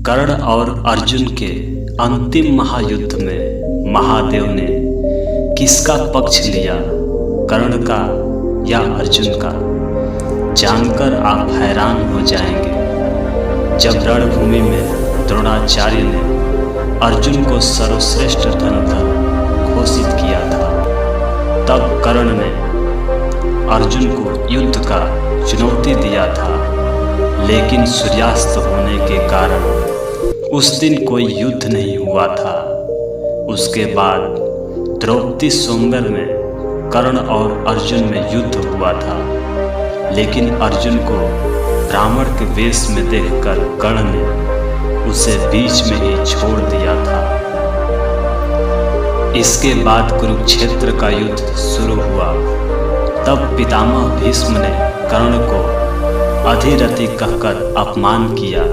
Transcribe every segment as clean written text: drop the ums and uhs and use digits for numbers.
कर्ण और अर्जुन के अंतिम महायुद्ध में महादेव ने किसका पक्ष लिया, कर्ण का या अर्जुन का, जानकर आप हैरान हो जाएंगे। जब रणभूमि में द्रोणाचार्य ने अर्जुन को सर्वश्रेष्ठ धनुर्धर घोषित किया था, तब कर्ण ने अर्जुन को युद्ध का चुनौती दिया था, लेकिन सूर्यास्त होने के कारण उस दिन कोई युद्ध नहीं हुआ था। उसके बाद द्रौपदी स्वयंवर में कर्ण और अर्जुन में युद्ध हुआ था, लेकिन अर्जुन को रावण के वेश में देखकर कर्ण ने उसे बीच में ही छोड़ दिया था। इसके बाद कुरुक्षेत्र का युद्ध शुरू हुआ। तब पितामह भीष्म ने कर्ण को अधीरथी कहकर अपमान किया।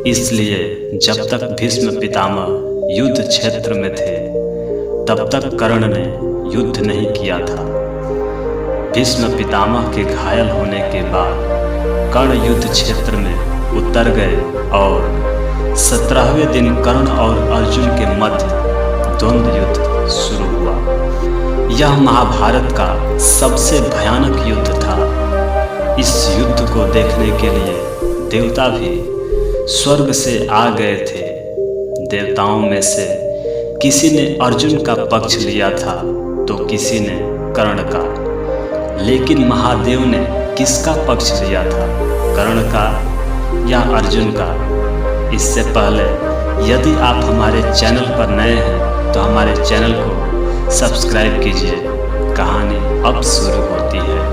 इसलिए जब तक भीष्म पितामह युद्ध क्षेत्र में थे, तब तक कर्ण ने युद्ध नहीं किया था। भीष्म पितामह के घायल होने के बाद कर्ण युद्ध क्षेत्र में उतर गए और 17वें दिन कर्ण और अर्जुन के मध्य द्वंद्व युद्ध शुरू हुआ। यह महाभारत का सबसे भयानक युद्ध था। इस युद्ध को देखने के लिए देवता भी स्वर्ग से आ गए थे। देवताओं में से किसी ने अर्जुन का पक्ष लिया था तो किसी ने कर्ण का, लेकिन महादेव ने किसका पक्ष लिया था, कर्ण का या अर्जुन का? इससे पहले यदि आप हमारे चैनल पर नए हैं तो हमारे चैनल को सब्सक्राइब कीजिए। कहानी अब शुरू होती है।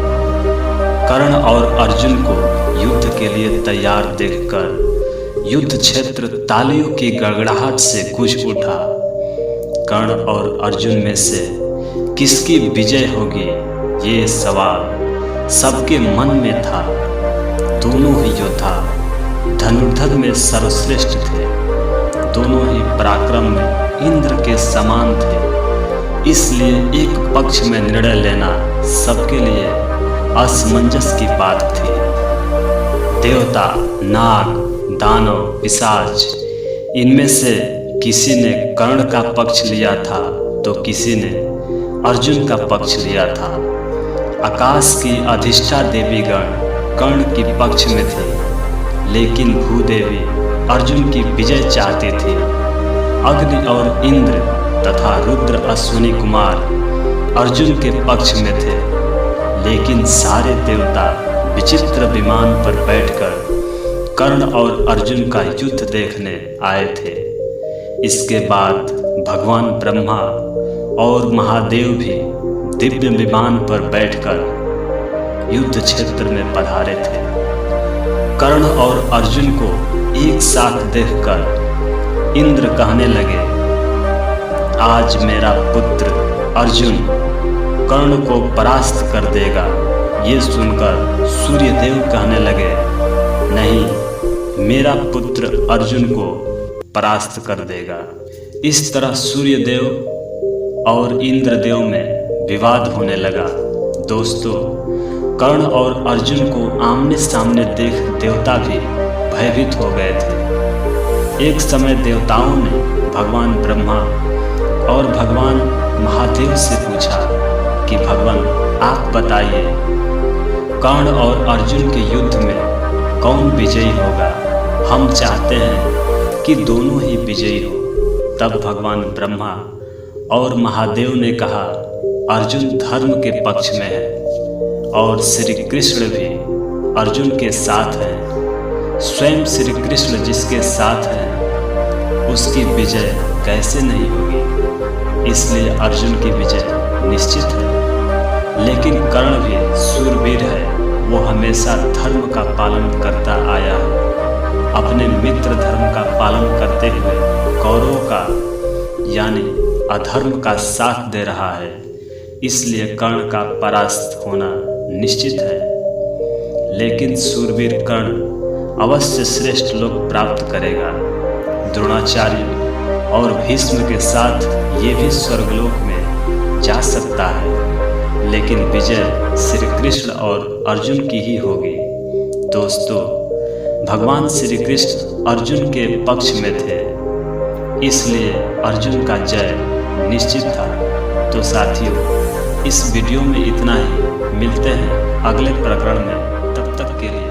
कर्ण और अर्जुन को युद्ध के लिए तैयार देखकर युद्ध क्षेत्र तालियों की गड़गड़ाहट से गूंज उठा। कर्ण और अर्जुन में से किसकी विजय होगी, ये सवाल सबके मन में था। दोनों ही योद्धा धनुर्धर में सर्वश्रेष्ठ थे। दोनों ही पराक्रम में इंद्र के समान थे। इसलिए एक पक्ष में निर्णय लेना सबके लिए असमंजस की बात थी। देवता, नाग, दानव, पिशाच, इनमें से किसी ने कर्ण का पक्ष लिया था तो किसी ने अर्जुन का पक्ष लिया था। आकाश की अधिष्ठा देवीगण कर्ण की पक्ष में थी, लेकिन भूदेवी अर्जुन की विजय चाहती थी। अग्नि और इंद्र तथा रुद्र अश्विनी कुमार अर्जुन के पक्ष में थे, लेकिन सारे देवता विचित्र विमान पर बैठकर कर्ण और अर्जुन का युद्ध देखने आए थे। इसके बाद भगवान ब्रह्मा और महादेव भी दिव्य विमान पर बैठकर युद्ध क्षेत्र में पधारे थे। कर्ण और अर्जुन को एक साथ देखकर इंद्र कहने लगे, आज मेरा पुत्र अर्जुन कर्ण को परास्त कर देगा। ये सुनकर सूर्यदेव कहने लगे, नहीं, मेरा पुत्र अर्जुन को परास्त कर देगा। इस तरह सूर्यदेव और इंद्रदेव में विवाद होने लगा। दोस्तों, कर्ण और अर्जुन को आमने सामने देख देवता भी भयभीत हो गए थे। एक समय देवताओं ने भगवान ब्रह्मा और भगवान महादेव से पूछा कि भगवान आप बताइए, कर्ण और अर्जुन के युद्ध में कौन विजयी होगा? हम चाहते हैं कि दोनों ही विजयी हो। तब भगवान ब्रह्मा और महादेव ने कहा, अर्जुन धर्म के पक्ष में है और श्री कृष्ण भी अर्जुन के साथ हैं। स्वयं श्री कृष्ण जिसके साथ हैं उसकी विजय कैसे नहीं होगी? इसलिए अर्जुन की विजय निश्चित है। लेकिन कर्ण भी शूरवीर है। वो हमेशा धर्म का पालन करता आया है। अपने मित्र धर्म का पालन करते हुए कौरवों का यानी अधर्म का साथ दे रहा है। इसलिए कर्ण का परास्त होना निश्चित है। लेकिन शूरवीर कर्ण अवश्य श्रेष्ठ लोक प्राप्त करेगा। द्रोणाचार्य और भीष्म के साथ ये भी स्वर्गलोक में जा सकता है, लेकिन विजय श्री कृष्ण और अर्जुन की ही होगी। दोस्तों, भगवान श्री कृष्ण अर्जुन के पक्ष में थे, इसलिए अर्जुन का जय निश्चित था। तो साथियों, इस वीडियो में इतना ही। मिलते हैं अगले प्रकरण में, तब तक के लिए